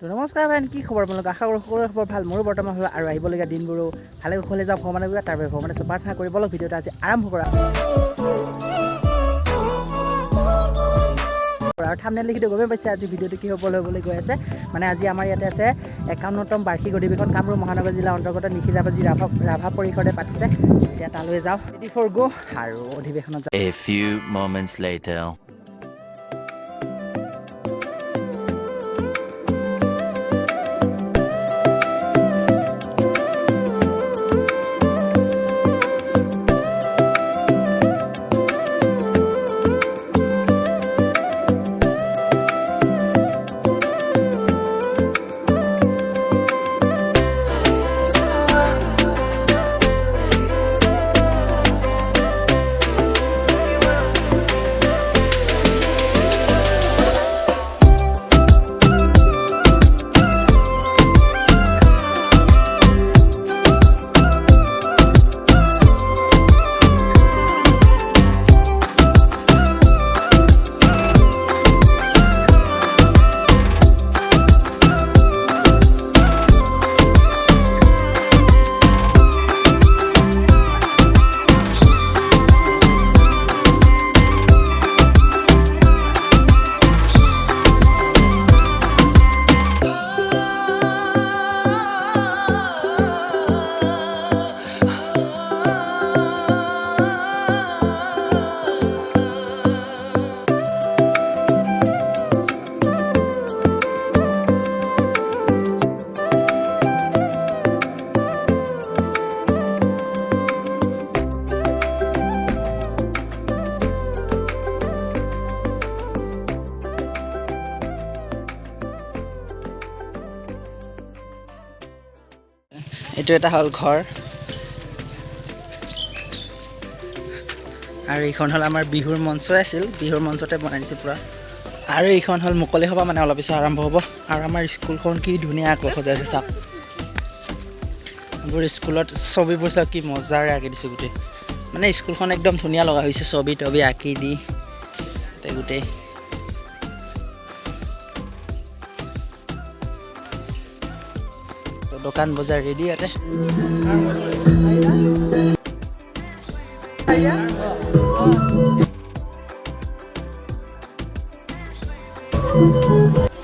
তো নমস্কাৰ ফ্ৰেণ্ড, কি খবৰ আপোনালোক? আশা কৰোঁ সকলোৰে খবৰ ভাল। মোৰো বৰ্তমান ভাল আৰু আহিবলগীয়া দিনবোৰো ভালে কুশলে যাওক ভগৱানে তাৰ বাবে ভগৱানে প্ৰাৰ্থনা কৰি বলক ভিডিঅ'টো আজি আৰম্ভ কৰা। আৰু থাম্বনেইল লিখিটো গমেই পাইছে আজি ভিডিঅ'টো কি হ'বলৈ গৈ আছে। মানে আজি আমাৰ ইয়াতে আছে 51তম বাৰ্ষিক অধিৱেশন কামৰূপ মহানগৰ জিলাৰ অন্তৰ্গত নিশিৰাবাজী ৰাভা পৰিসৰে পাতিছে। এতিয়া তালৈ যাওঁ, ৰেডি ফৰ গো আৰু অধিৱেশনত যাওঁ। A few moments later. এইটো এটা হ'ল ঘৰ আৰু এইখন হ'ল আমাৰ বিহুৰ মঞ্চ আছিল, বিহুৰ মঞ্চতে বনাই দিছে পূৰা। আৰু এইখন হ'ল মুকলি সভা, মানে অলপ পিছত আৰম্ভ হ'ব। আৰু আমাৰ স্কুলখন কি ধুনীয়া আকৌ সজাইছে চাওক। এইবোৰ স্কুলত ছবিবোৰ চাওক কি মজাৰে আঁকি দিছে গোটেই, মানে স্কুলখন একদম ধুনীয়া লগা হৈছে ছবি তবি আঁকি দি গোটেই। দোকান বজাৰ ৰেডি ইয়াতে।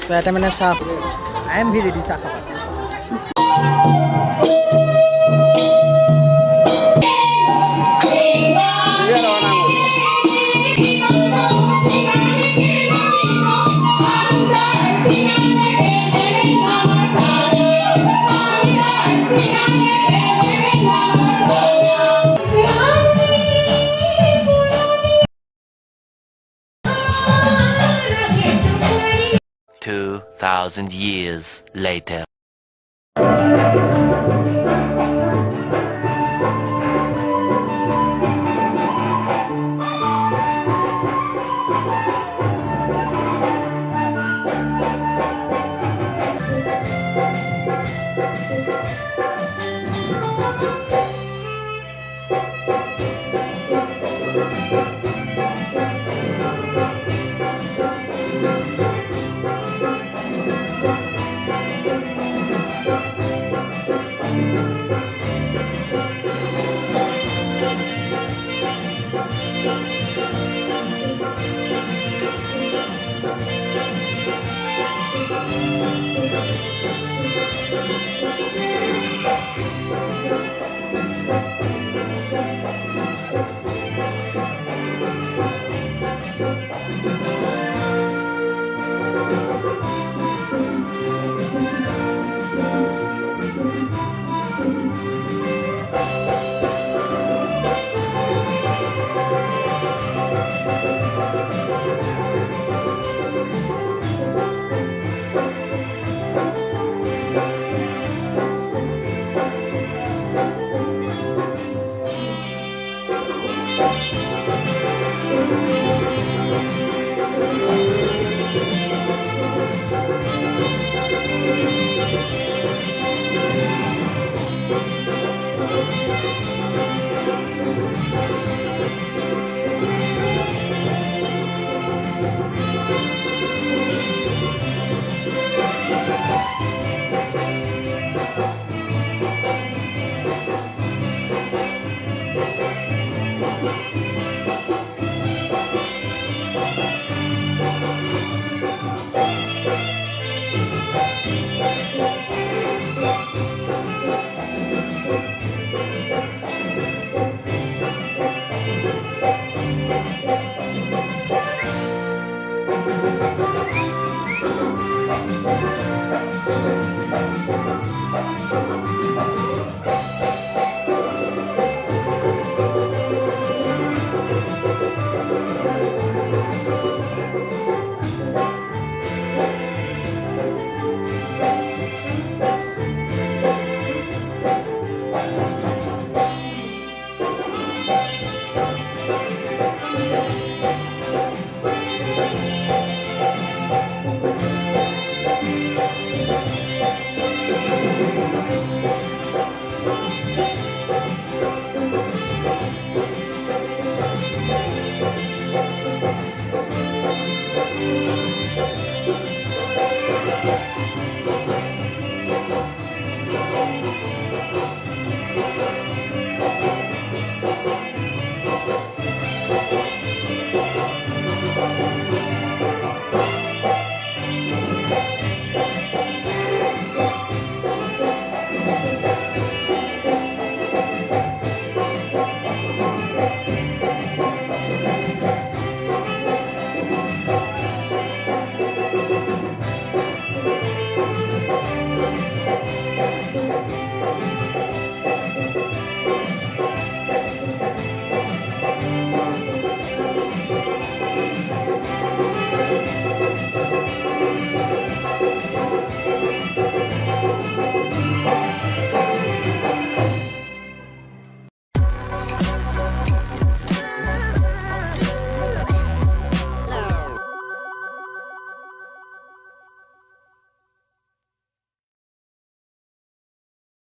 ইয়াতে মানে চাহ আই এম ভি ৰেডি চাহ খাব। 2,000 years later.